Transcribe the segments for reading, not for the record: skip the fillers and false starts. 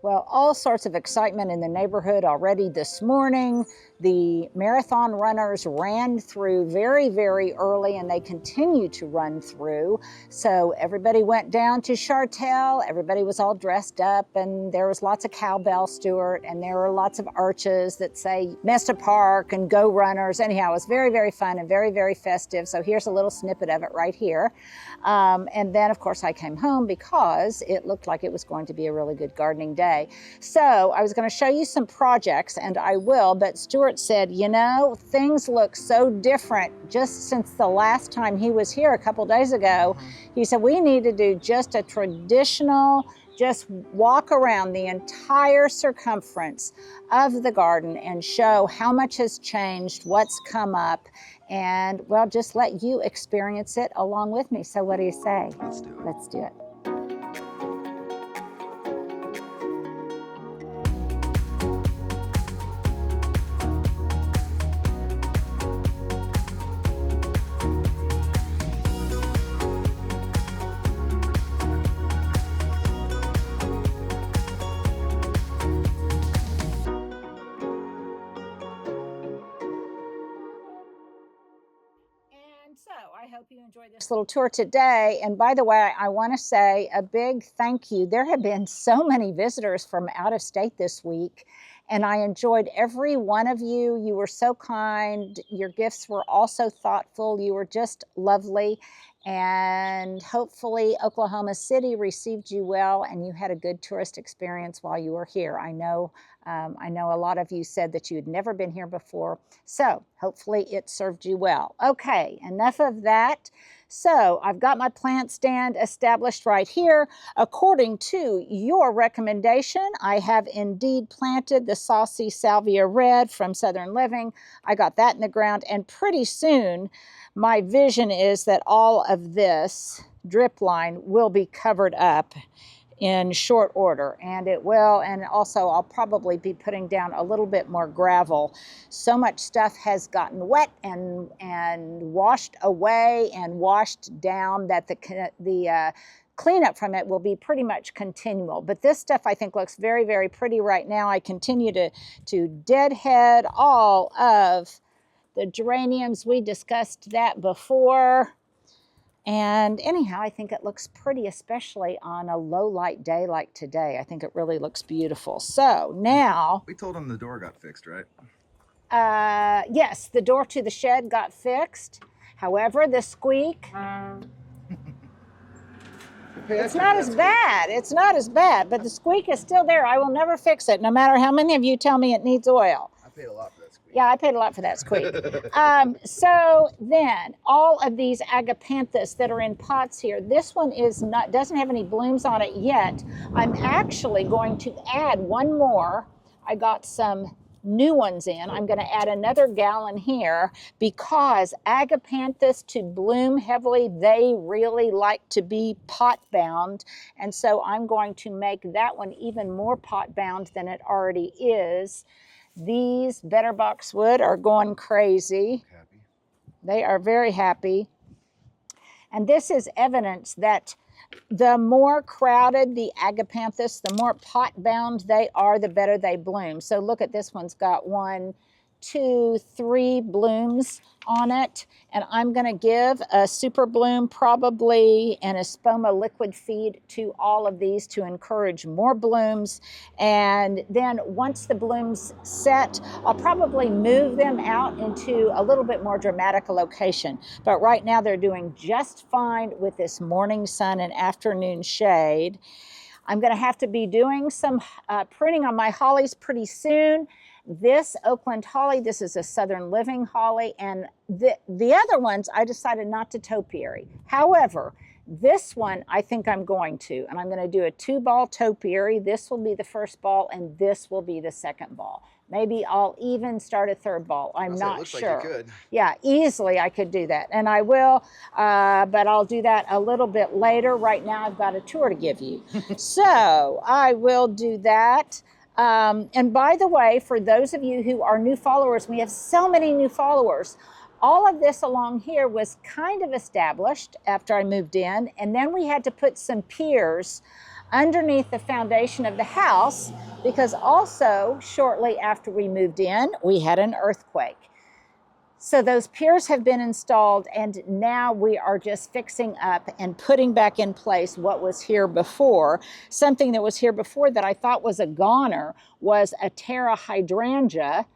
Well, all sorts of excitement in the neighborhood already this morning. The marathon runners ran through very, very early and they continue to run through. So everybody went down to Chartel. Everybody was all dressed up and there was lots of cowbell, Stuart, and there were lots of arches that say Mesta Park and Go Runners. Anyhow, it was very, very fun and very, very festive. So here's a little snippet of it right here. And then, of course, I came home because it looked like it was going to be a really good gardening day. So I was going to show you some projects, and I will, but Stuart said, you know, things look so different just since the last time he was here a couple days ago. He said, we need to do just a traditional, just walk around the entire circumference of the garden and show how much has changed, what's come up, and, well, just let you experience it along with me. So what do you say? Let's do it. Let's do it. So I hope you enjoyed this little tour today. And by the way, I want to say a big thank you. There have been so many visitors from out of state this week, and I enjoyed every one of you. You were so kind. Your gifts were also thoughtful. You were just lovely. And hopefully Oklahoma City received you well and you had a good tourist experience while you were here. I know a lot of you said that you had never been here before, so hopefully it served you well. Okay, enough of that. So I've got my plant stand established right here. According to your recommendation, I have indeed planted the Saucy Salvia Red from Southern Living. I got that in the ground, and pretty soon my vision is that all of this drip line will be covered up in short order, and it will. And also I'll probably be putting down a little bit more gravel. So much stuff has gotten wet and washed away and washed down that the cleanup from it will be pretty much continual. But this stuff I think looks very, very pretty right now. I continue to deadhead all of the geraniums. We discussed that before. And anyhow, I think it looks pretty, especially on a low light day like today. I think it really looks beautiful. So now... We told them the door got fixed, right? Yes, the door to the shed got fixed. However, the squeak... It's not as bad. It's not as bad, but the squeak is still there. I will never fix it, no matter how many of you tell me it needs oil. I paid a lot for that squeak. Yeah, I paid a lot for that squeak. So then, all of these agapanthus that are in pots here, this one doesn't have any blooms on it yet. I'm actually going to add one more. I got some new ones in. I'm going to add another gallon here because agapanthus to bloom heavily, they really like to be pot bound. And so I'm going to make that one even more pot bound than it already is. These Better Boxwood are going crazy. Happy. They are very happy. And this is evidence that the more crowded the agapanthus, the more pot-bound they are, the better they bloom. So look at this one's got 1, 2, 3 blooms on it. And I'm going to give a super bloom probably and a Spoma liquid feed to all of these to encourage more blooms. And then once the blooms set, I'll probably move them out into a little bit more dramatic a location. But right now they're doing just fine with this morning sun and afternoon shade. I'm going to have to be doing some pruning on my hollies pretty soon. This Oakland holly, this is a Southern Living holly, and the other ones I decided not to topiary. However, this one I think I'm going to, and I'm going to do a 2-ball topiary. This will be the first ball, and this will be the second ball. Maybe I'll even start a 3rd ball. I'm not sure. Like you could. Yeah, easily I could do that, and I will, but I'll do that a little bit later. Right now I've got a tour to give you. So I will do that. And by the way, for those of you who are new followers, we have so many new followers. All of this along here was kind of established after I moved in, and then we had to put some piers underneath the foundation of the house, because also shortly after we moved in, we had an earthquake. So those piers have been installed, and now we are just fixing up and putting back in place what was here before. Something that was here before that I thought was a goner was a hydrangea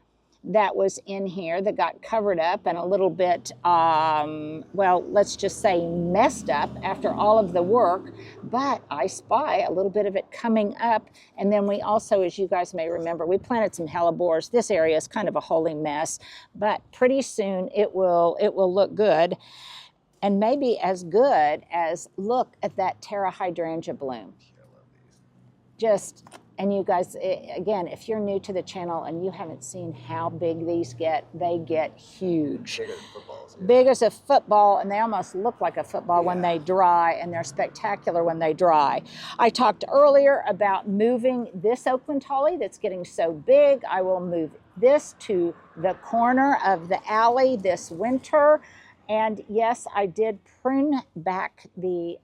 that was in here that got covered up and a little bit, well, let's just say messed up after all of the work, but I spy a little bit of it coming up. And then we also, as you guys may remember, we planted some hellebores. This area is kind of a holy mess, but pretty soon it will look good, and maybe as good as, look at that hydrangea bloom. Just, and you guys, again, if you're new to the channel and you haven't seen how big these get, they get huge. Bigger than footballs. Yeah. Big as a football, and they almost look like a football when they dry, and they're spectacular when they dry. I talked earlier about moving this Oakland holly that's getting so big. I will move this to the corner of the alley this winter. And yes, I did prune back the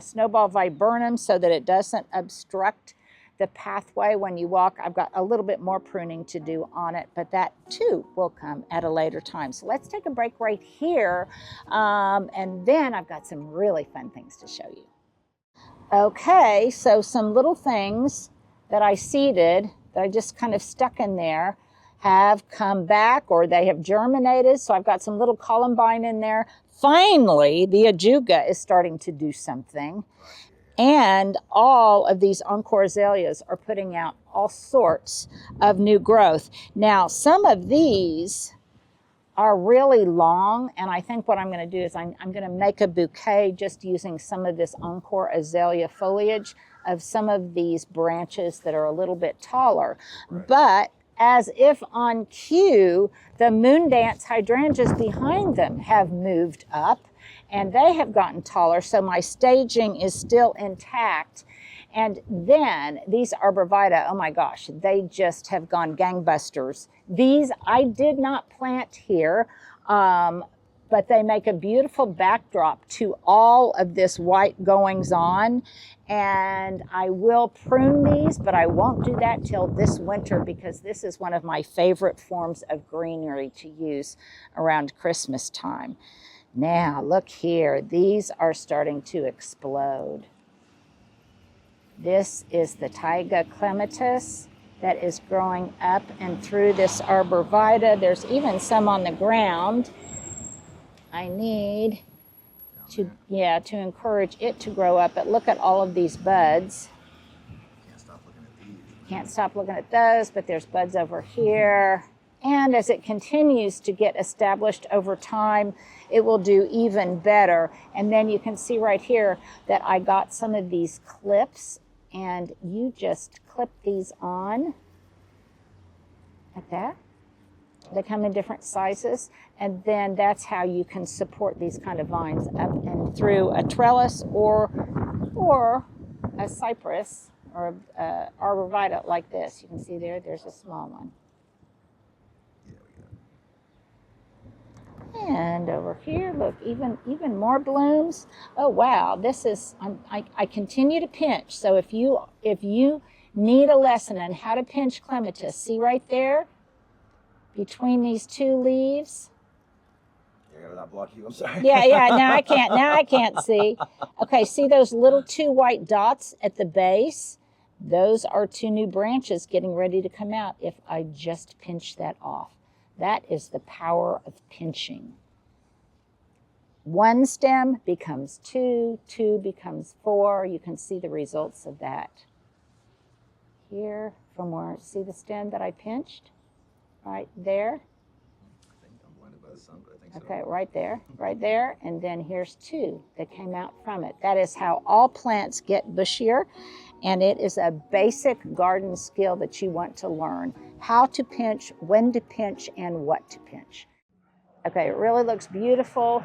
snowball viburnum so that it doesn't obstruct the pathway when you walk. I've got a little bit more pruning to do on it, but that too will come at a later time. So let's take a break right here, and then I've got some really fun things to show you. Okay, so some little things that I seeded that I just kind of stuck in there have come back, or they have germinated. So I've got some little columbine in there. Finally, the ajuga is starting to do something. And all of these encore azaleas are putting out all sorts of new growth. Now, some of these are really long, and I think what I'm going to do is I'm going to make a bouquet just using some of this encore azalea foliage of some of these branches that are a little bit taller. Right. But as if on cue, the moon dance hydrangeas behind them have moved up, and they have gotten taller, so my staging is still intact. And then these arborvitae, oh my gosh, they just have gone gangbusters. These I did not plant here, but they make a beautiful backdrop to all of this white goings on. And I will prune these, but I won't do that till this winter, because this is one of my favorite forms of greenery to use around Christmas time. Now, look here. These are starting to explode. This is the taiga clematis that is growing up and through this arborvitae. There's even some on the ground. I need to encourage it to grow up. But look at all of these buds. Can't stop looking at these. Can't stop looking at those, but there's buds over here. And as it continues to get established over time, it will do even better. And then you can see right here that I got some of these clips, and you just clip these on like that. They come in different sizes, and then that's how you can support these kind of vines up and through a trellis or a cypress or a arborvitae like this. You can see there's a small one. And over here, look, even more blooms. Oh wow, this is, I continue to pinch. So if you need a lesson on how to pinch clematis, see right there, between these two leaves. Yeah, I gotta not block you, I'm sorry. Yeah, now I can't see. Okay, see those little two white dots at the base? Those are two new branches getting ready to come out if I just pinch that off. That is the power of pinching. One stem becomes two, two becomes four. You can see the results of that. Here, from where, see the stem that I pinched? Right there. I think I'm blinded by the sun, but I think so. Okay, right there. And then here's two that came out from it. That is how all plants get bushier. And it is a basic garden skill that you want to learn. How to pinch, when to pinch, and what to pinch. Okay, it really looks beautiful.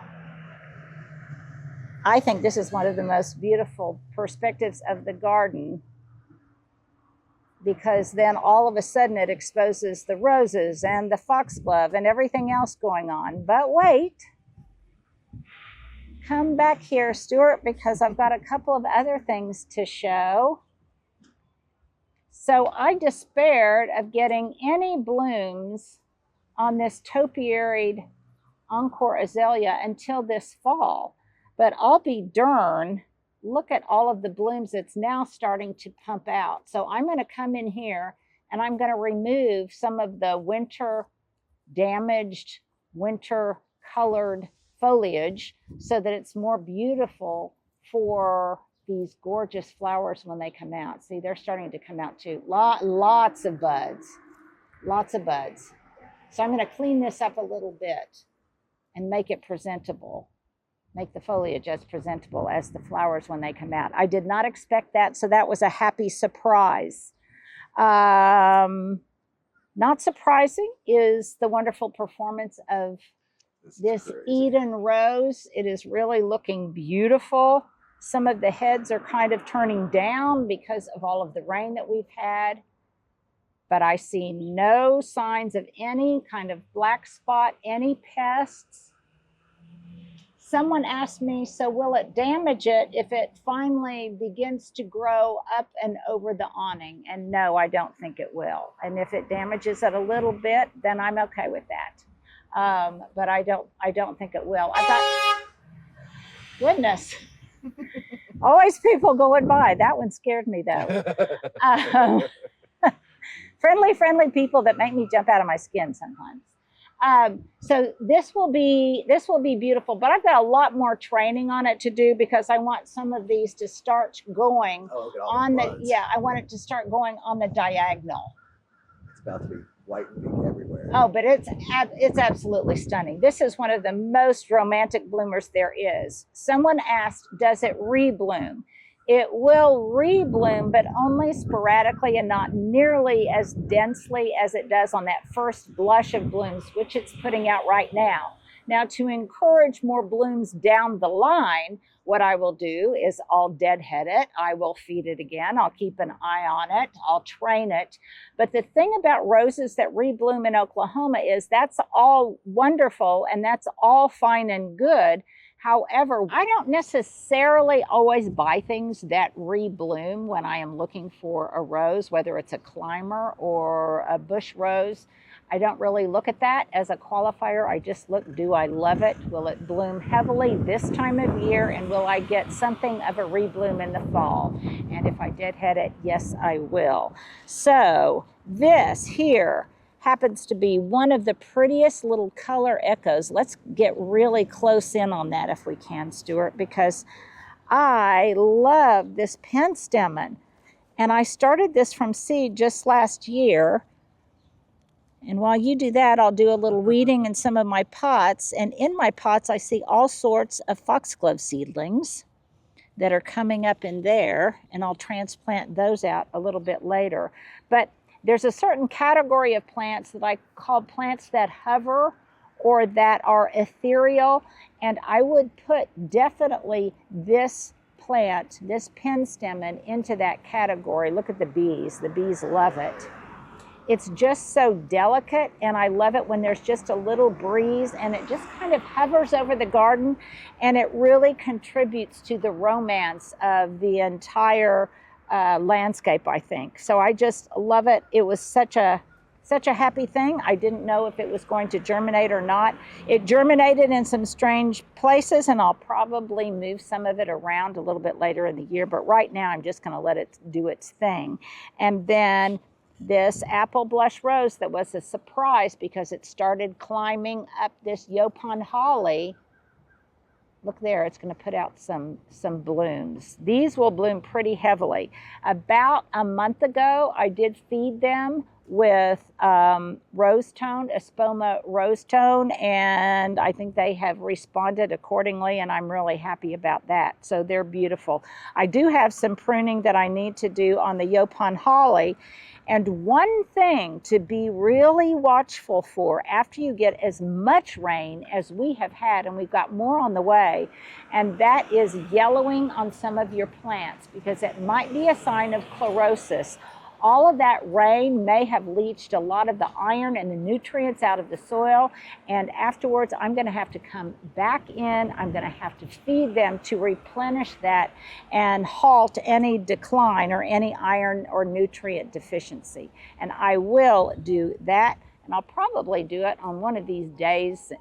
I think this is one of the most beautiful perspectives of the garden, because then all of a sudden it exposes the roses and the foxglove and everything else going on. But wait, come back here, Stuart, because I've got a couple of other things to show. So I despaired of getting any blooms on this topiaried Encore azalea until this fall. But I'll be darned, look at all of the blooms it's now starting to pump out. So I'm going to come in here and I'm going to remove some of the winter damaged, winter colored foliage so that it's more beautiful for these gorgeous flowers when they come out. See, they're starting to come out too. Lots of buds, lots of buds. So I'm going to clean this up a little bit and make it presentable, make the foliage as presentable as the flowers when they come out. I did not expect that, so that was a happy surprise. Not surprising is the wonderful performance of this Eden rose. It is really looking beautiful. Some of the heads are kind of turning down because of all of the rain that we've had, but I see no signs of any kind of black spot, any pests. Someone asked me, so will it damage it if it finally begins to grow up and over the awning? And no, I don't think it will. And if it damages it a little bit, then I'm okay with that. But I don't think it will. I got, goodness, always people going by. That one scared me though. Friendly people that make me jump out of my skin sometimes. So this will be beautiful, but I've got a lot more training on it to do because I want some of these to start going on I want it to start going on the diagonal. It's about to be white and pink everywhere. Oh, but it's absolutely stunning. This is one of the most romantic bloomers there is. Someone asked, does it rebloom? It will rebloom, but only sporadically and not nearly as densely as it does on that first blush of blooms, which it's putting out right now. Now, to encourage more blooms down the line, what I will do is I'll deadhead it. I will feed it again. I'll keep an eye on it. I'll train it. But the thing about roses that rebloom in Oklahoma is that's all wonderful and that's all fine and good. However, I don't necessarily always buy things that rebloom when I am looking for a rose, whether it's a climber or a bush rose. I don't really look at that as a qualifier. I just look, do I love it? Will it bloom heavily this time of year? And will I get something of a rebloom in the fall? And if I deadhead it, yes, I will. So this here happens to be one of the prettiest little color echoes. Let's get really close in on that if we can, Stuart, because I love this penstemon. And I started this from seed just last year. And while you do that, I'll do a little weeding in some of my pots. And in my pots, I see all sorts of foxglove seedlings that are coming up in there. And I'll transplant those out a little bit later. But there's a certain category of plants that I call plants that hover or that are ethereal. And I would put definitely this plant, this penstemon, into that category. Look at the bees. The bees love it. It's just so delicate, and I love it when there's just a little breeze and it just kind of hovers over the garden, and it really contributes to the romance of the entire landscape, I think. So I just love it. It was such a happy thing. I didn't know if it was going to germinate or not. It germinated in some strange places, and I'll probably move some of it around a little bit later in the year, but right now I'm just going to let it do its thing. And then this apple blush rose that was a surprise because it started climbing up this Yopon holly. Look there, it's going to put out some blooms. These will bloom pretty heavily. About a month ago, I did feed them with rose tone, Espoma rose tone, and I think they have responded accordingly, and I'm really happy about that. So they're beautiful. I do have some pruning that I need to do on the Yopon holly. And one thing to be really watchful for after you get as much rain as we have had, and we've got more on the way, and that is yellowing on some of your plants, because it might be a sign of chlorosis. All of that rain may have leached a lot of the iron and the nutrients out of the soil, and afterwards I'm going to have to come back in. I'm going to have to feed them to replenish that and halt any decline or any iron or nutrient deficiency. And I will do that. And I'll probably do it on one of these days.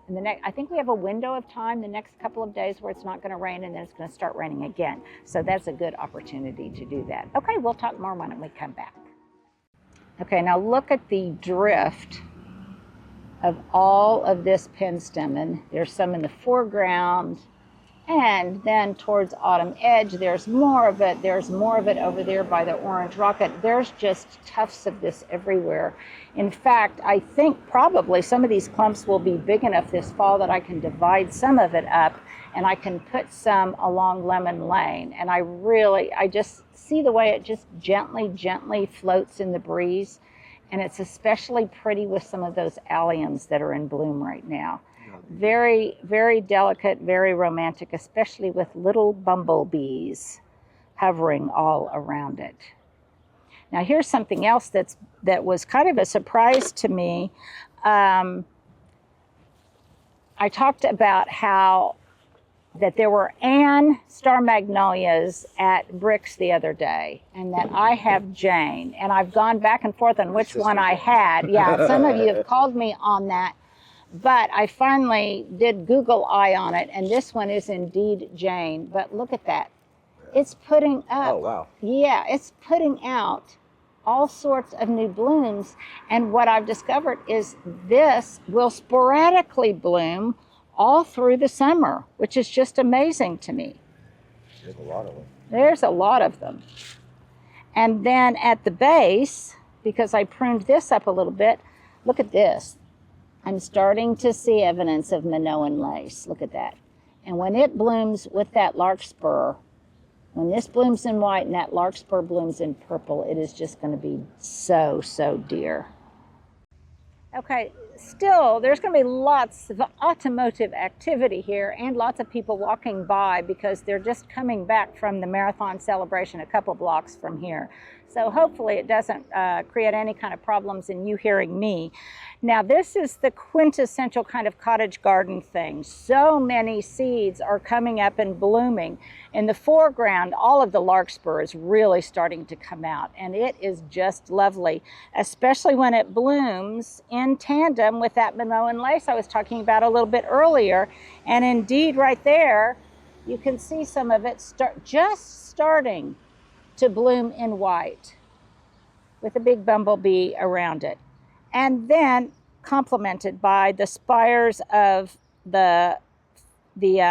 I think we have a window of time the next couple of days where it's not going to rain, and then it's going to start raining again. So that's a good opportunity to do that. Okay, we'll talk more when we come back. Okay, now look at the drift of all of this penstemon. There's some in the foreground, and then towards autumn edge, there's more of it. There's more of it over there by the orange rocket. There's just tufts of this everywhere. In fact, I think probably some of these clumps will be big enough this fall that I can divide some of it up, and I can put some along Lemon Lane. And I just see the way it just gently floats in the breeze. And it's especially pretty with some of those alliums that are in bloom right now. Very, very delicate, very romantic, especially with little bumblebees hovering all around it. Now here's something else that was kind of a surprise to me. I talked about how that there were Anne star magnolias at Bricks the other day, and that I have Jane, and I've gone back and forth on which one I had. Yeah, some of you have called me on that. But I finally did Google Eye on it, and this one is indeed Jane. But look at that. It's putting up. Oh, wow. Yeah, it's putting out all sorts of new blooms. And what I've discovered is this will sporadically bloom all through the summer, which is just amazing to me. There's a lot of them. There's a lot of them. And then at the base, because I pruned this up a little bit, look at this. I'm starting to see evidence of Minoan lace. Look at that. And when it blooms with that larkspur, when this blooms in white and that larkspur blooms in purple, it is just going to be so, so dear. Okay, still, there's going to be lots of automotive activity here and lots of people walking by because they're just coming back from the marathon celebration a couple blocks from here. So hopefully it doesn't create any kind of problems in you hearing me. Now this is the quintessential kind of cottage garden thing. So many seeds are coming up and blooming. In the foreground, all of the larkspur is really starting to come out, and it is just lovely, especially when it blooms in tandem with that Minoan lace I was talking about a little bit earlier. And indeed right there, you can see some of it just starting to bloom in white with a big bumblebee around it. And then complemented by the spires of the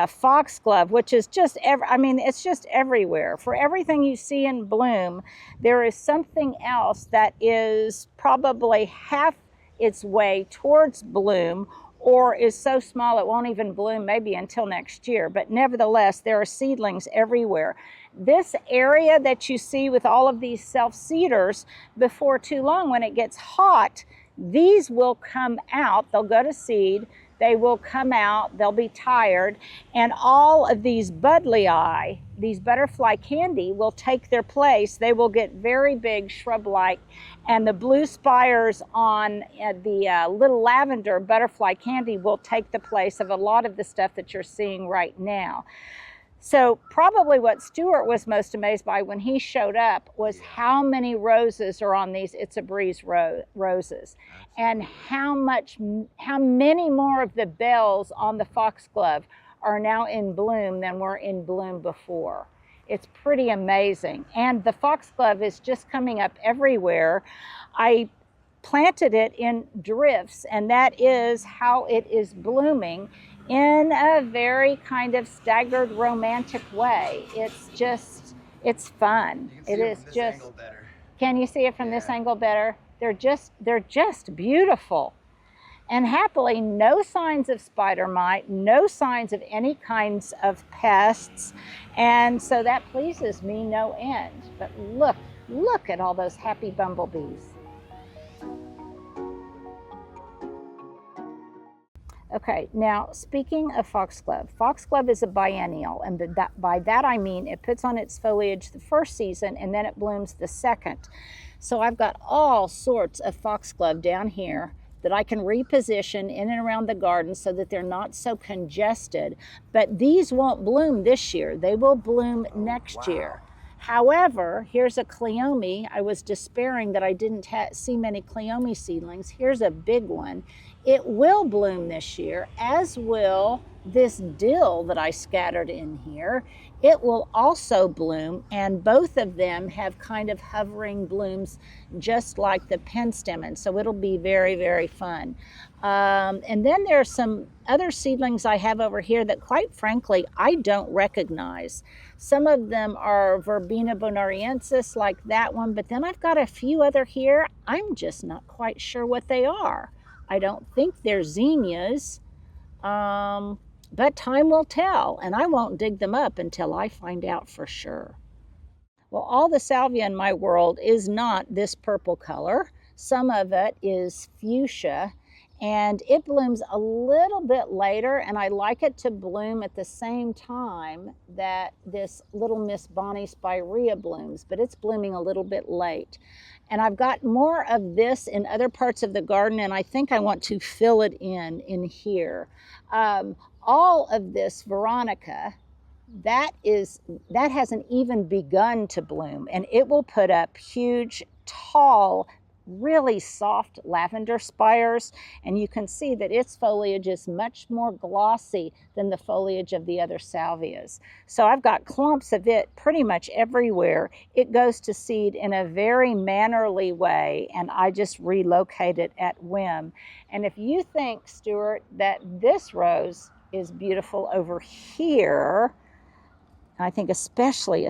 foxglove, which is just, it's just everywhere. For everything you see in bloom, there is something else that is probably half its way towards bloom, or is so small it won't even bloom maybe until next year. But nevertheless, there are seedlings everywhere. This area that you see with all of these self-seeders, before too long, when it gets hot, these will come out. They'll go to seed. They will come out. They'll be tired. And all of these budlii, these butterfly candy, will take their place. They will get very big, shrub-like. And the blue spires on the little lavender butterfly candy will take the place of a lot of the stuff that you're seeing right now. So probably what Stuart was most amazed by when he showed up was how many roses are on these It's a Breeze roses, and how many more of the bells on the foxglove are now in bloom than were in bloom before. It's pretty amazing. And the foxglove is just coming up everywhere. I planted it in drifts, and that is how it is blooming, in a very kind of staggered, romantic way. It's fun. It is just. Can you see it from this angle better? They're just beautiful. And happily, no signs of spider mite, no signs of any kinds of pests. And so that pleases me no end. But look at all those happy bumblebees. Okay, now speaking of foxglove, foxglove is a biennial, and by that I mean it puts on its foliage the first season and then it blooms the second. So I've got all sorts of foxglove down here that I can reposition in and around the garden so that they're not so congested. But these won't bloom this year. They will bloom next year. However, here's a cleome. I was despairing that I didn't see many cleome seedlings. Here's a big one. It will bloom this year, as will this dill that I scattered in here. It will also bloom, and both of them have kind of hovering blooms just like the penstemon, so it'll be very, very fun. And then there's some other seedlings I have over here that, quite frankly, I don't recognize. Some of them are Verbena bonariensis, like that one, but then I've got a few other here. I'm just not quite sure what they are. I don't think they're zinnias, but time will tell, and I won't dig them up until I find out for sure. Well, all the salvia in my world is not this purple color. Some of it is fuchsia, and it blooms a little bit later, and I like it to bloom at the same time that this little Miss Bonnie spirea blooms, but it's blooming a little bit late. And I've got more of this in other parts of the garden, and I think I want to fill it in here. All of this Veronica, that hasn't even begun to bloom, and it will put up huge, tall, really soft lavender spires, and you can see that its foliage is much more glossy than the foliage of the other salvias. So I've got clumps of it pretty much everywhere. It goes to seed in a very mannerly way, and I just relocate it at whim. And if you think, Stuart, that this rose is beautiful over here, I think especially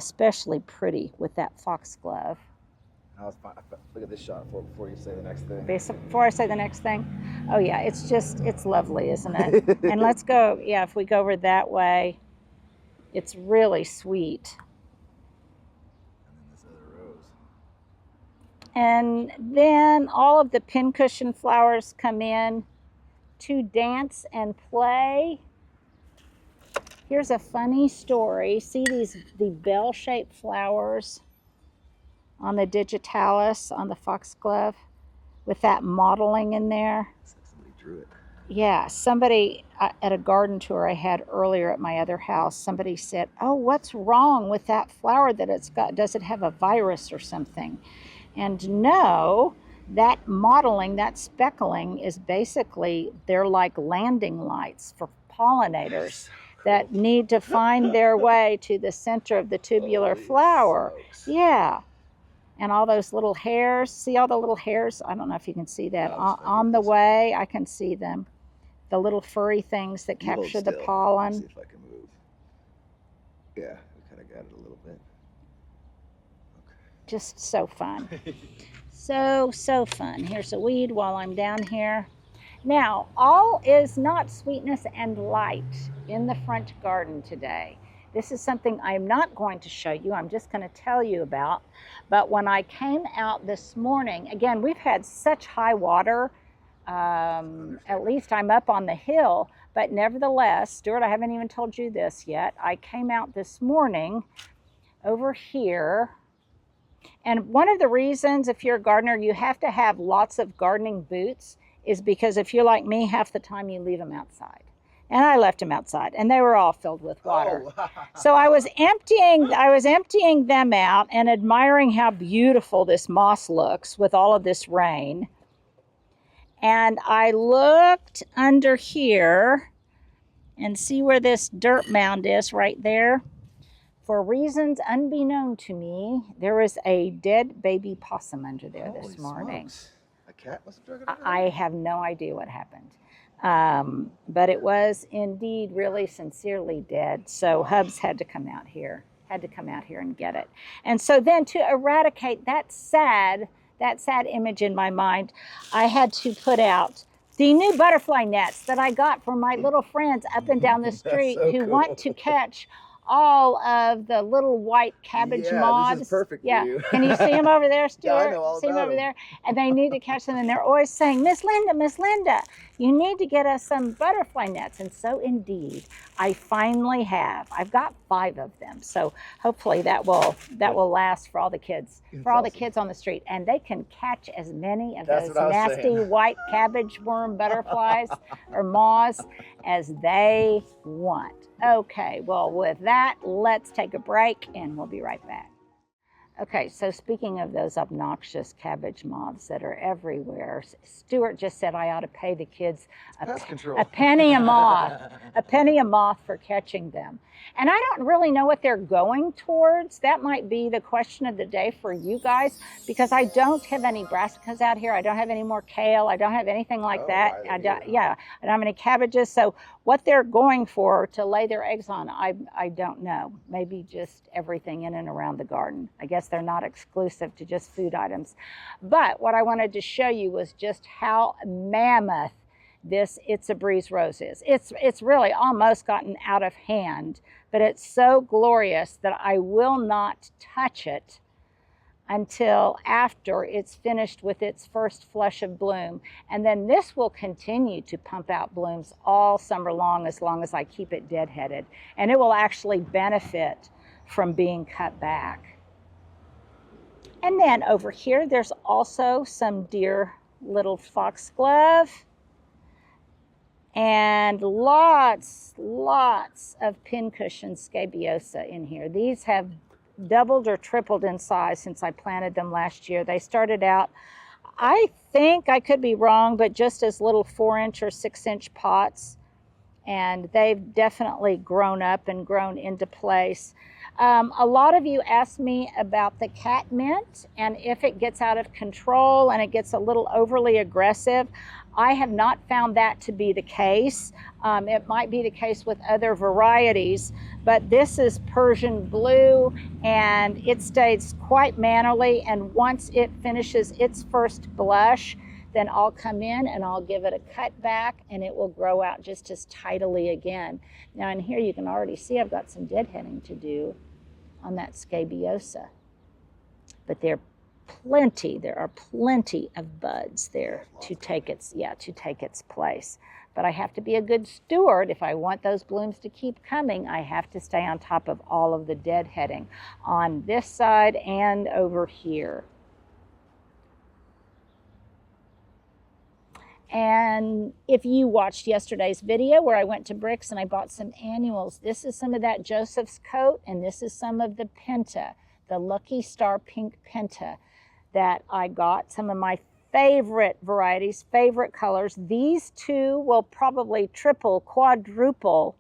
pretty with that foxglove. Look at this shot before you say the next thing. Before I say the next thing? Oh yeah, it's lovely, isn't it? And let's go, yeah, if we go over that way, it's really sweet. And then this other rose. And then all of the pincushion flowers come in to dance and play. Here's a funny story. See the bell-shaped flowers on the digitalis, on the foxglove, with that mottling in there? It's like somebody drew it. Yeah, somebody at a garden tour I had earlier at my other house, somebody said, "Oh, what's wrong with that flower that it's got? Does it have a virus or something?" And no, that mottling, that speckling is basically, they're like landing lights for pollinators that need to find their way to the center of the tubular flower. Yeah. And all those little hairs, see all the little hairs? I don't know if you can see that. On the way, I can see them. The little furry things that capture the pollen. Let's see if I can move. Yeah, we kind of got it a little bit. Okay. Just so fun. So fun. Here's a weed while I'm down here. Now, all is not sweetness and light in the front garden today. This is something I'm not going to show you, I'm just going to tell you about. But when I came out this morning, again, we've had such high water, at least I'm up on the hill, but nevertheless, Stuart, I haven't even told you this yet. I came out this morning over here, and one of the reasons, if you're a gardener, you have to have lots of gardening boots, is because if you're like me, half the time you leave them outside. And I left them outside, and they were all filled with water. Oh. So I was emptying them out and admiring how beautiful this moss looks with all of this rain. And I looked under here and see where this dirt mound is right there. For reasons unbeknown to me, there was a dead baby possum under there this morning. Smokes. A cat must have drug it over there? I have no idea what happened. But it was indeed really sincerely dead. So Hubs had to come out here and get it. And so then to eradicate that sad image in my mind, I had to put out the new butterfly nets that I got from my little friends up and down the street who want to catch all of the little white cabbage moths. This is perfect for you. Can you see them over there, Stuart? Yeah, I know all see them about over them. there? And they need to catch them, and they're always saying, Miss Linda, you need to get us some butterfly nets. And so indeed, I finally have. I've got 5 of them. So hopefully that will last for all the kids, the kids on the street. And they can catch as many of those nasty white cabbage worm butterflies or moths as they want. Okay, well, with that, let's take a break and we'll be right back. Okay, so speaking of those obnoxious cabbage moths that are everywhere, Stuart just said I ought to pay the kids a penny a moth for catching them. And I don't really know what they're going towards. That might be the question of the day for you guys, because I don't have any brassicas out here. I don't have any more kale. I don't have anything like that. I don't have any cabbages. So what they're going for to lay their eggs on, I don't know. Maybe just everything in and around the garden. I guess they're not exclusive to just food items. But what I wanted to show you was just how mammoth this It's a Breeze rose is. It's really almost gotten out of hand, but it's so glorious that I will not touch it until after it's finished with its first flush of bloom. And then this will continue to pump out blooms all summer long as I keep it deadheaded. And it will actually benefit from being cut back. And then over here, there's also some dear little foxglove. And lots of pincushion scabiosa in here. These have doubled or tripled in size since I planted them last year. They started out, I think, I could be wrong, but just as little 4-inch or 6-inch pots. And they've definitely grown up and grown into place. A lot of you asked me about the catmint and if it gets out of control and it gets a little overly aggressive. I have not found that to be the case. It might be the case with other varieties, but this is Persian blue and it stays quite mannerly, and once it finishes its first blush, then I'll come in and I'll give it a cut back and it will grow out just as tidily again. Now in here you can already see I've got some deadheading to do on that scabiosa, but there are plenty of buds there to take its place. But I have to be a good steward. If I want those blooms to keep coming, I have to stay on top of all of the deadheading on this side and over here. And if you watched yesterday's video where I went to Bricks and I bought some annuals, this is some of that Joseph's coat, and this is some of the Penta, the Lucky Star Pink Penta that I got. Some of my favorite varieties, favorite colors. These two will probably triple, quadruple.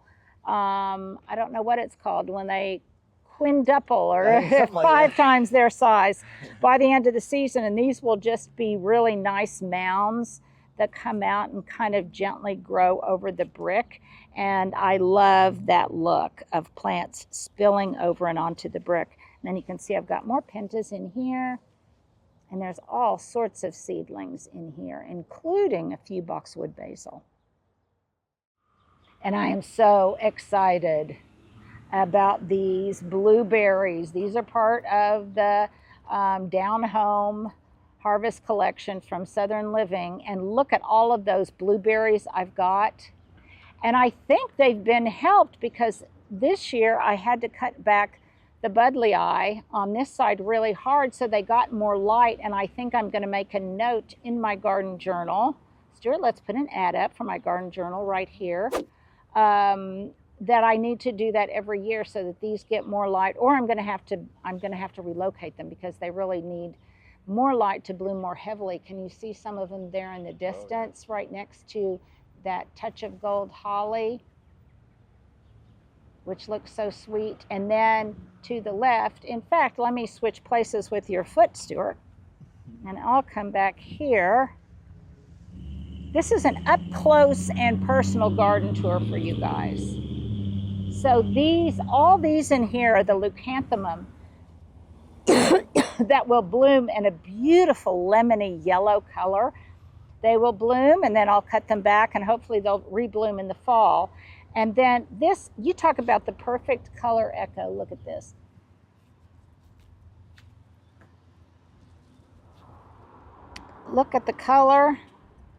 I don't know what it's called when they quintuple or 5 times their size by the end of the season. And these will just be really nice mounds that come out and kind of gently grow over the brick. And I love that look of plants spilling over and onto the brick. And then you can see I've got more pentas in here. And there's all sorts of seedlings in here, including a few boxwood basil. And I am so excited about these blueberries. These are part of the Down Home Harvest Collection from Southern Living. And look at all of those blueberries I've got. And I think they've been helped because this year I had to cut back the Budleyi on this side really hard, so they got more light. And I think I'm going to make a note in my garden journal. Stuart, let's put an ad up for my garden journal right here. That I need to do that every year so that these get more light, or I'm going to have to relocate them because they really need more light to bloom more heavily. Can you see some of them there in the distance, right next to that touch of gold holly, which looks so sweet? And then to the left, in fact, let me switch places with your foot, Stuart, and I'll come back here. This is an up close and personal garden tour for you guys. So all these in here are the leucanthemum that will bloom in a beautiful lemony yellow color. They will bloom and then I'll cut them back and hopefully they'll rebloom in the fall. And then this, you talk about the perfect color echo. Look at this. Look at the color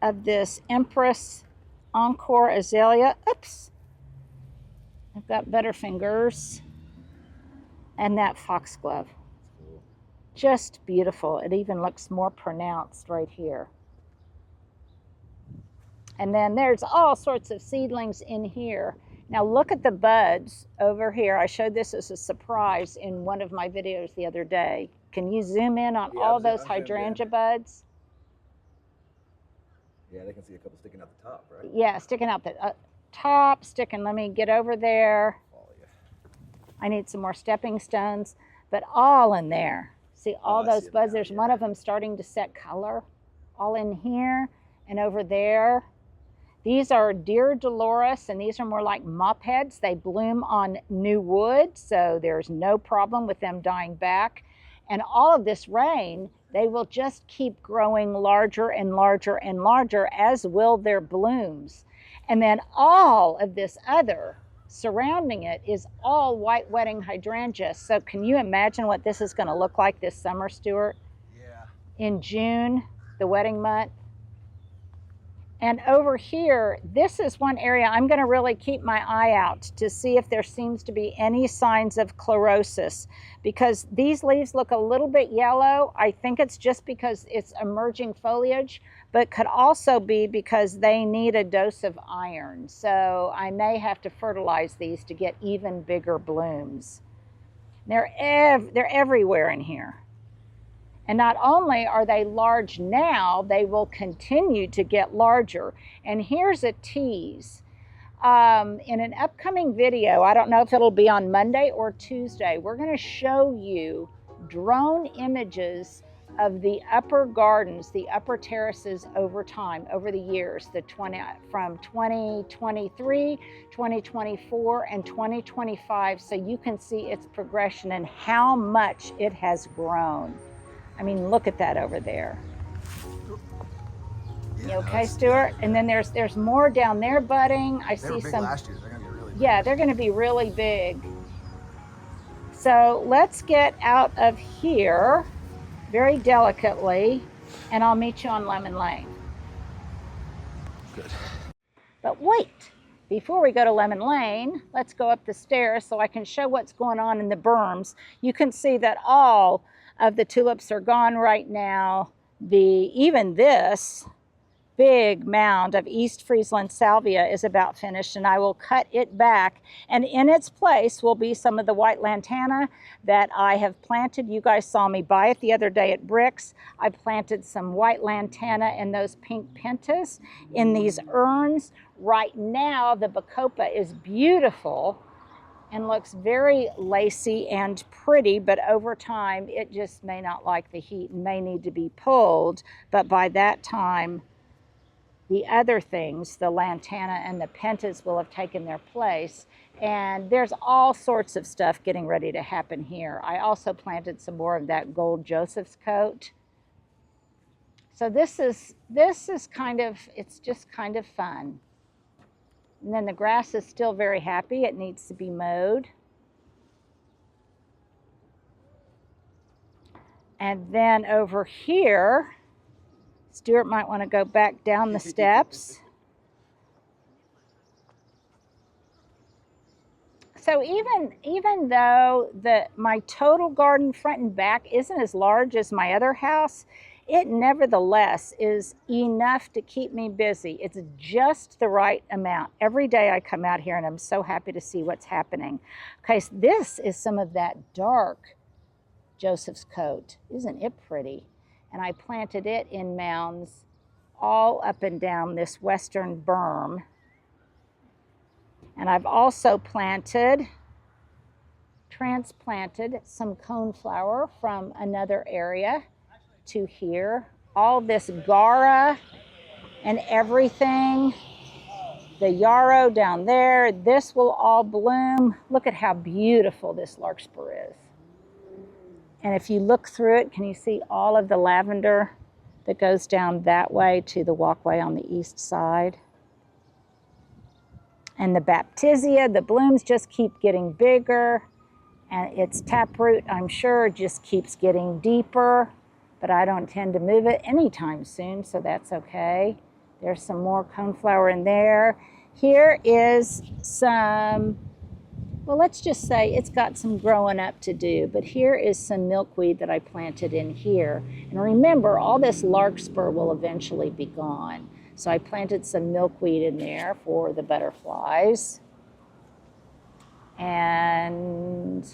of this Empress Encore Azalea. Oops. I've got butterfingers. And that foxglove. Just beautiful. It even looks more pronounced right here. And then there's all sorts of seedlings in here. Now look at the buds over here. I showed this as a surprise in one of my videos the other day. Can you zoom in on all those hydrangea buds? Yeah, they can see a couple sticking out the top, right? Yeah, sticking out the top, sticking. Let me get over there. Oh, yeah. I need some more stepping stones, but all in there. See all those buds? There's one of them starting to set color. All in here and over there. These are Deer Dolores, and these are more like mop heads. They bloom on new wood, so there's no problem with them dying back. And all of this rain, they will just keep growing larger and larger and larger, as will their blooms. And then all of this other surrounding it is all white wedding hydrangea. So can you imagine what this is going to look like this summer, Stuart? Yeah. In June, the wedding month. And over here, this is one area I'm going to really keep my eye out to see if there seems to be any signs of chlorosis, because these leaves look a little bit yellow. I think it's just because it's emerging foliage, but could also be because they need a dose of iron. So I may have to fertilize these to get even bigger blooms. They're everywhere in here. And not only are they large now, they will continue to get larger. And here's a tease. In an upcoming video, I don't know if it'll be on Monday or Tuesday, we're going to show you drone images of the upper gardens, the upper terraces over time, over the years, from 2023, 2024, and 2025, so you can see its progression and how much it has grown. I mean, look at that over there. Yeah, you okay, Stuart? And then there's more down there budding. I see some. Last year. They're gonna be really big. Yeah, they're going to be really big. So let's get out of here very delicately, and I'll meet you on Lemon Lane. Good. But wait, before we go to Lemon Lane, let's go up the stairs so I can show what's going on in the berms. You can see that all of the tulips are gone right now. Even this big mound of East Friesland salvia is about finished, and I will cut it back, and in its place will be some of the white lantana that I have planted. You guys saw me buy it the other day at Bricks. I planted some white lantana and those pink pentas in these urns. Right now the bacopa is beautiful and looks very lacy and pretty, but over time it just may not like the heat and may need to be pulled. But by that time, the other things, the lantana and the pentas, will have taken their place. And there's all sorts of stuff getting ready to happen here. I also planted some more of that gold Joseph's coat. So this is kind of, it's just kind of fun. And then the grass is still very happy. It needs to be mowed. And then over here, Stuart might want to go back down the steps. So even though my total garden front and back isn't as large as my other house, it nevertheless is enough to keep me busy. It's just the right amount. Every day I come out here and I'm so happy to see what's happening. Okay, so this is some of that dark Joseph's coat. Isn't it pretty? And I planted it in mounds all up and down this western berm. And I've also transplanted some coneflower from another area to here. All this Gara and everything. The yarrow down there, this will all bloom. Look at how beautiful this larkspur is. And if you look through it, can you see all of the lavender that goes down that way to the walkway on the east side? And the baptisia, the blooms just keep getting bigger. And its taproot, I'm sure, just keeps getting deeper. But I don't intend to move it anytime soon, so that's okay. There's some more coneflower in there. Here is some, well, let's just say it's got some growing up to do, but here is some milkweed that I planted in here. And remember, all this larkspur will eventually be gone. So I planted some milkweed in there for the butterflies. And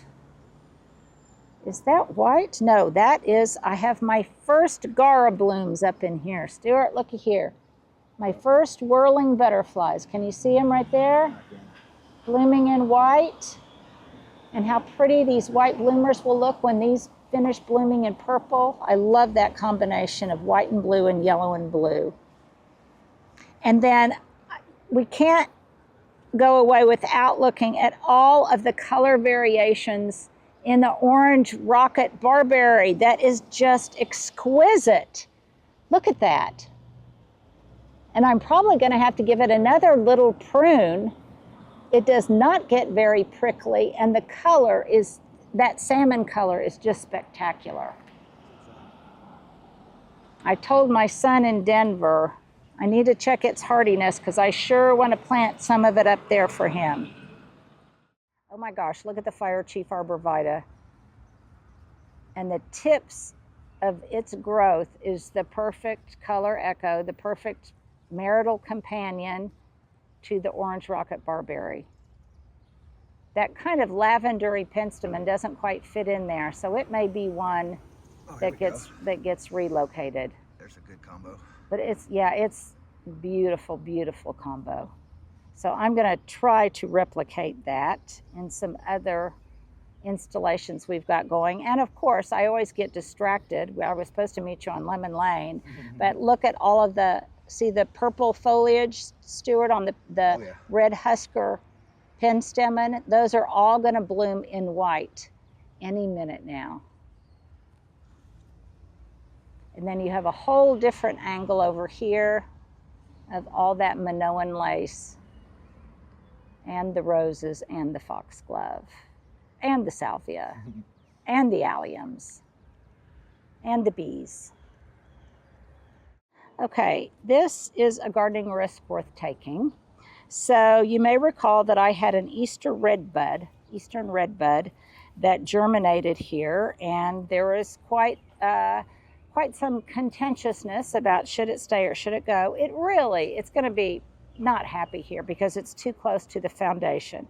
is that white? No, that is, I have my first Gara blooms up in here. Stuart, looky here. My first whirling butterflies. Can you see them right there? Blooming in white. And how pretty these white bloomers will look when these finish blooming in purple. I love that combination of white and blue and yellow and blue. And then we can't go away without looking at all of the color variations in the orange rocket barberry. That is just exquisite. Look at that. And I'm probably going to have to give it another little prune. It does not get very prickly, and the color is, that salmon color is just spectacular. I told my son in Denver, I need to check its hardiness because I sure want to plant some of it up there for him. Oh my gosh, look at the fire chief arborvitae. And the tips of its growth is the perfect color echo, the perfect marital companion to the orange rocket barberry. That kind of lavendery penstemon doesn't quite fit in there, so it may be one that gets relocated. There's a good combo. But it's, yeah, it's beautiful, beautiful combo. So I'm going to try to replicate that in some other installations we've got going. And of course, I always get distracted. I was supposed to meet you on Lemon Lane, but look at all of the, see the purple foliage, Stuart, on the red Husker penstemon? Those are all going to bloom in white any minute now. And then you have a whole different angle over here of all that Minoan lace and the roses and the foxglove and the salvia and the alliums and the bees. Okay, this is a gardening risk worth taking. So you may recall that I had an eastern redbud that germinated here, and there is quite some contentiousness about should it stay or should it go. It's going to be not happy here because it's too close to the foundation.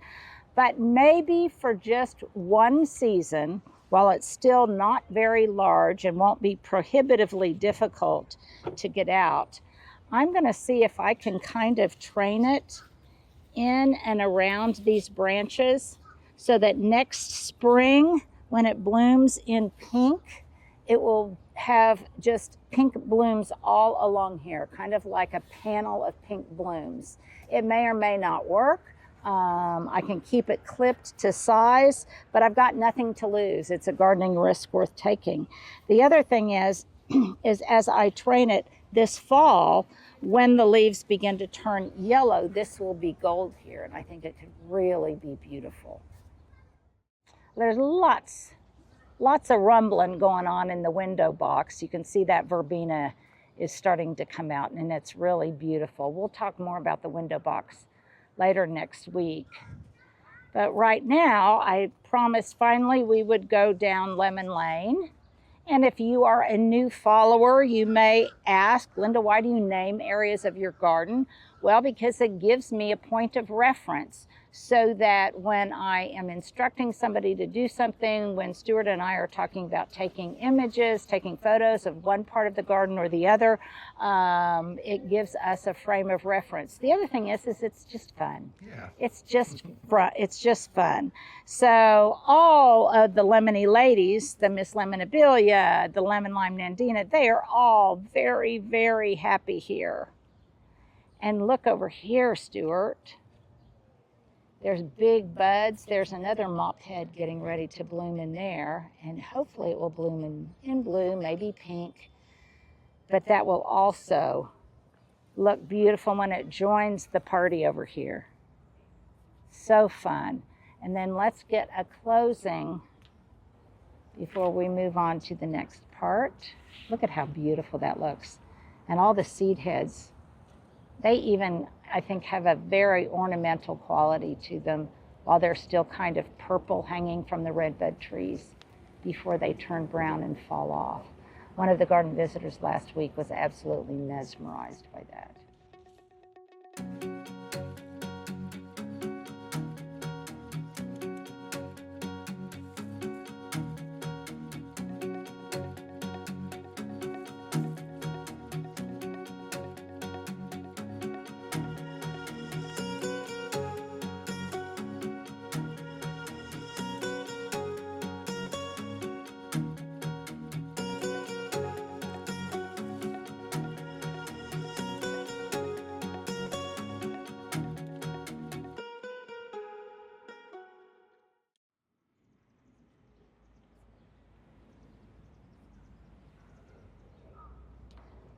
But maybe for just one season, while it's still not very large and won't be prohibitively difficult to get out, I'm going to see if I can kind of train it in and around these branches so that next spring, when it blooms in pink, it will have just pink blooms all along here, kind of like a panel of pink blooms. It may or may not work. I can keep it clipped to size, but I've got nothing to lose. It's a gardening risk worth taking. The other thing is as I train it this fall, when the leaves begin to turn yellow, this will be gold here, and I think it could really be beautiful. There's lots of rumbling going on in the window box. You can see that verbena is starting to come out, and it's really beautiful. We'll talk more about the window box later next week. But right now, I promised finally we would go down Lemon Lane. And if you are a new follower, you may ask, Linda, why do you name areas of your garden? Well, because it gives me a point of reference so that when I am instructing somebody to do something, when Stuart and I are talking about taking images, taking photos of one part of the garden or the other, it gives us a frame of reference. The other thing is it's just fun. Yeah. It's just fun. So all of the lemony ladies, the Miss Lemonabilia, the Lemon Lime Nandina, they are all very, very happy here. And look over here, Stuart. There's big buds. There's another mop head getting ready to bloom in there. And hopefully it will bloom in blue, maybe pink. But that will also look beautiful when it joins the party over here. So fun. And then let's get a closing before we move on to the next part. Look at how beautiful that looks. And all the seed heads, they even, I think, have a very ornamental quality to them while they're still kind of purple hanging from the redbud trees before they turn brown and fall off. One of the garden visitors last week was absolutely mesmerized by that.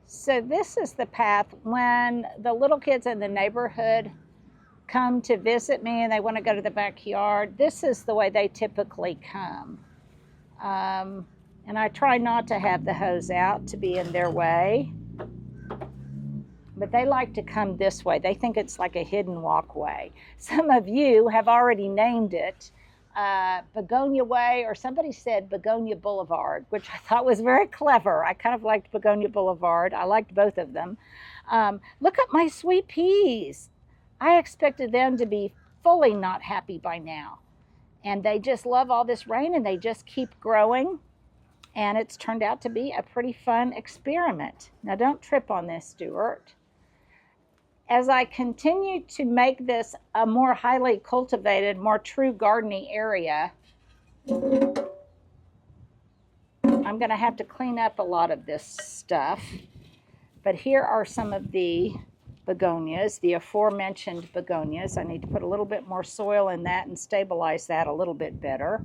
So this is the path when the little kids in the neighborhood come to visit me and they want to go to the backyard. This is the way they typically come. And I try not to have the hose out to be in their way. But they like to come this way. They think it's like a hidden walkway. Some of you have already named it Begonia Way, or somebody said Begonia Boulevard, which I thought was very clever. I kind of liked Begonia Boulevard. I liked both of them. Look at my sweet peas. I expected them to be fully not happy by now. And they just love all this rain and they just keep growing. And it's turned out to be a pretty fun experiment. Now don't trip on this, Stuart. As I continue to make this a more highly cultivated, more true gardening area, I'm going to have to clean up a lot of this stuff. But here are some of the begonias, the aforementioned begonias. I need to put a little bit more soil in that and stabilize that a little bit better.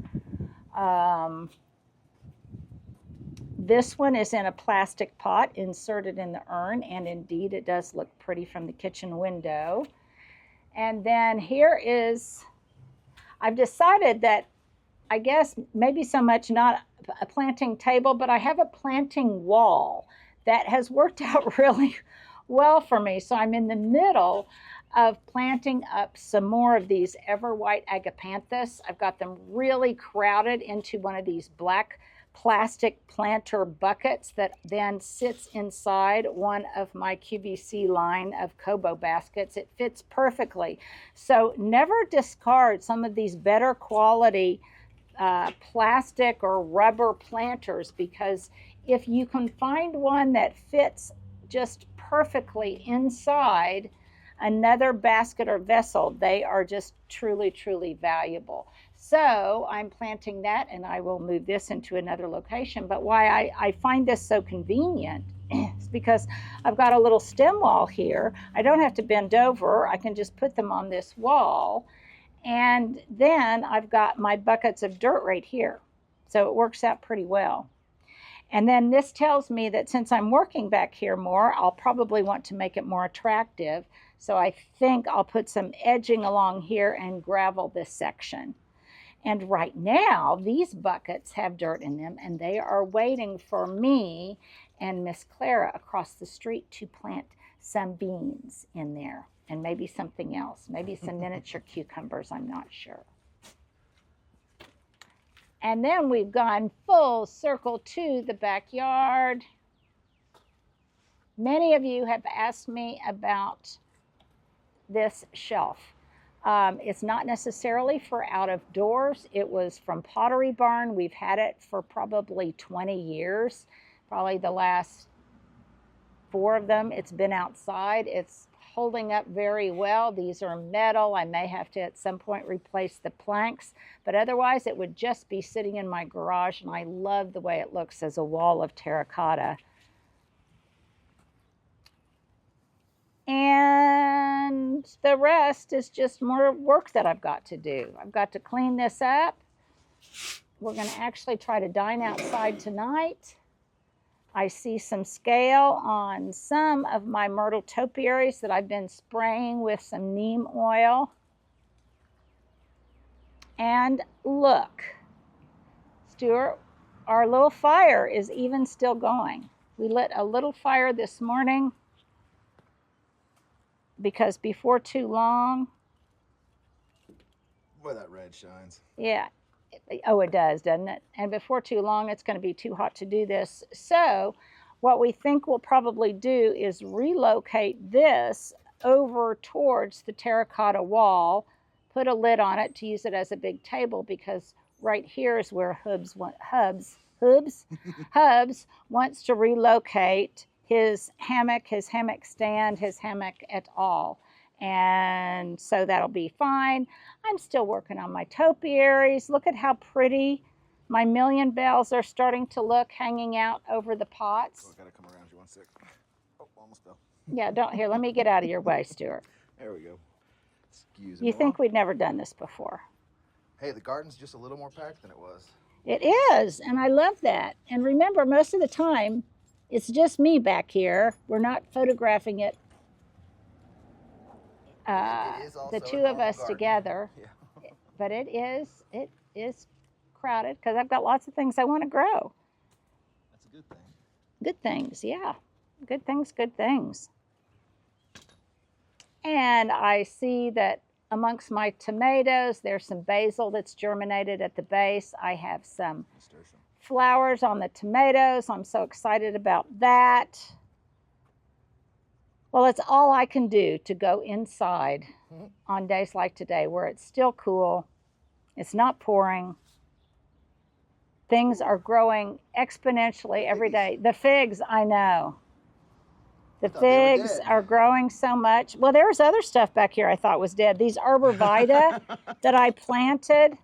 This one is in a plastic pot inserted in the urn, and indeed it does look pretty from the kitchen window. And then here is, I've decided that I guess maybe so much not a planting table, but I have a planting wall that has worked out really well for me. So I'm in the middle of planting up some more of these ever white agapanthus. I've got them really crowded into one of these black plastic planter buckets that then sits inside one of my QVC line of Kobo baskets. It fits perfectly. So never discard some of these better quality plastic or rubber planters, because if you can find one that fits just perfectly inside another basket or vessel, they are just truly, truly valuable. So I'm planting that, and I will move this into another location. But why I find this so convenient is because I've got a little stem wall here. I don't have to bend over. I can just put them on this wall. And then I've got my buckets of dirt right here. So it works out pretty well. And then this tells me that since I'm working back here more, I'll probably want to make it more attractive. So I think I'll put some edging along here and gravel this section. And right now, these buckets have dirt in them, and they are waiting for me and Miss Clara across the street to plant some beans in there, and maybe something else, maybe some miniature cucumbers, I'm not sure. And then we've gone full circle to the backyard. Many of you have asked me about this shelf. It's not necessarily for out of doors. It was from Pottery Barn. We've had it for probably 20 years. Probably the last 4 of them, it's been outside. It's holding up very well. These are metal. I may have to at some point replace the planks, but otherwise it would just be sitting in my garage, and I love the way it looks as a wall of terracotta. And the rest is just more work that I've got to do. I've got to clean this up. We're going to actually try to dine outside tonight. I see some scale on some of my myrtle topiaries that I've been spraying with some neem oil. And look, Stuart, our little fire is even still going. We lit a little fire this morning because before too long. Boy, that red shines. Yeah. Oh, it does, doesn't it? And before too long, it's going to be too hot to do this. So what we think we'll probably do is relocate this over towards the terracotta wall, put a lid on it to use it as a big table, because right here is where Hubs wants to relocate his hammock stand, his hammock et al. And so that'll be fine. I'm still working on my topiaries. Look at how pretty my million bells are starting to look hanging out over the pots. Oh, I gotta come around you 1 sec. Oh, almost fell. Yeah, don't, here, let me get out of your way, Stuart. There we go. Excuse me. You think we'd never done this before? Hey, the garden's just a little more packed than it was. It is, and I love that. And remember, most of the time, it's just me back here. We're not photographing it. The two of us garden together. Yeah. But it is crowded because I've got lots of things I want to grow. That's a good thing. Good things, yeah. Good things. And I see that amongst my tomatoes, there's some basil that's germinated at the base. I have some flowers on the tomatoes. I'm so excited about that. Well, it's all I can do to go inside on days like today where it's still cool, it's not pouring, things are growing exponentially every day. The figs, I know. The figs are growing so much. Well, there's other stuff back here I thought was dead. These arborvitae that I planted,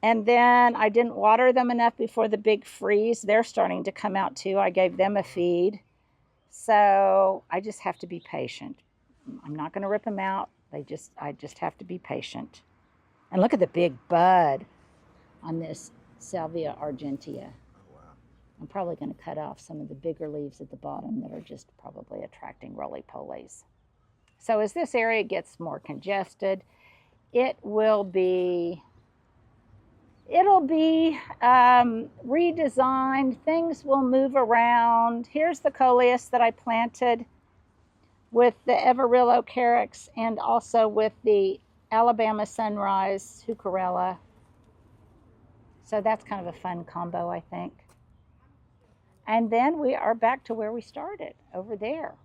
and then I didn't water them enough before the big freeze. They're starting to come out too. I gave them a feed. So I just have to be patient. I'm not going to rip them out. I just have to be patient. And look at the big bud on this Salvia argentea. Oh, wow. I'm probably going to cut off some of the bigger leaves at the bottom that are just probably attracting roly-polies. So as this area gets more congested, it'll be redesigned. Things will move around. Here's the coleus that I planted with the Ethereal carex and also with the Alabama Sunrise Heucherella. So that's kind of a fun combo, I think. And then we are back to where we started, over there.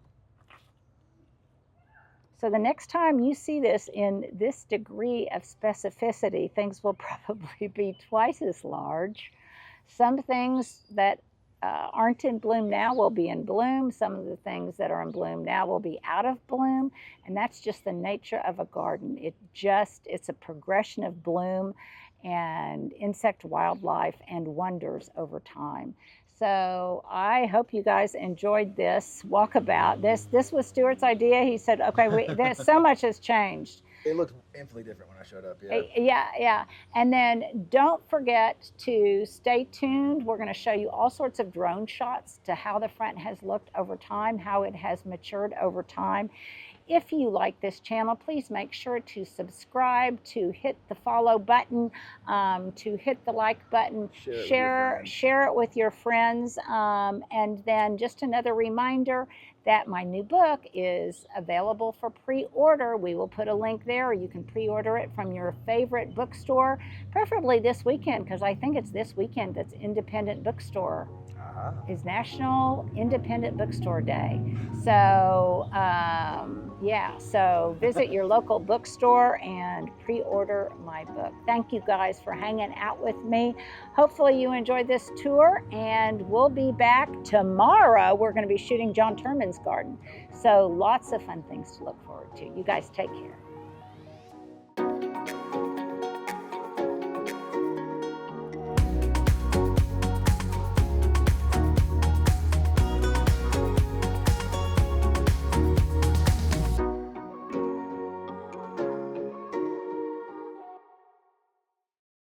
So the next time you see this in this degree of specificity, things will probably be twice as large. Some things that aren't in bloom now will be in bloom. Some of the things that are in bloom now will be out of bloom. And that's just the nature of a garden. It's a progression of bloom and insect wildlife and wonders over time. So I hope you guys enjoyed this walkabout. This was Stuart's idea. He said, okay, so much has changed. It looked infinitely different when I showed up, Yeah. And then don't forget to stay tuned. We're going to show you all sorts of drone shots to how the front has looked over time, how it has matured over time. If you like this channel, please make sure to subscribe, to hit the follow button, to hit the like button, share it with your friends. And then just another reminder that my new book is available for pre-order. We will put a link there, or you can pre-order it from your favorite bookstore, preferably this weekend, because I think it's this weekend that's Independent Bookstore. Is National Independent Bookstore Day. So so visit your local bookstore and pre-order my book. Thank you guys for hanging out with me. Hopefully you enjoyed this tour, and we'll be back tomorrow. We're going to be shooting John Turman's garden. So lots of fun things to look forward to. You guys take care.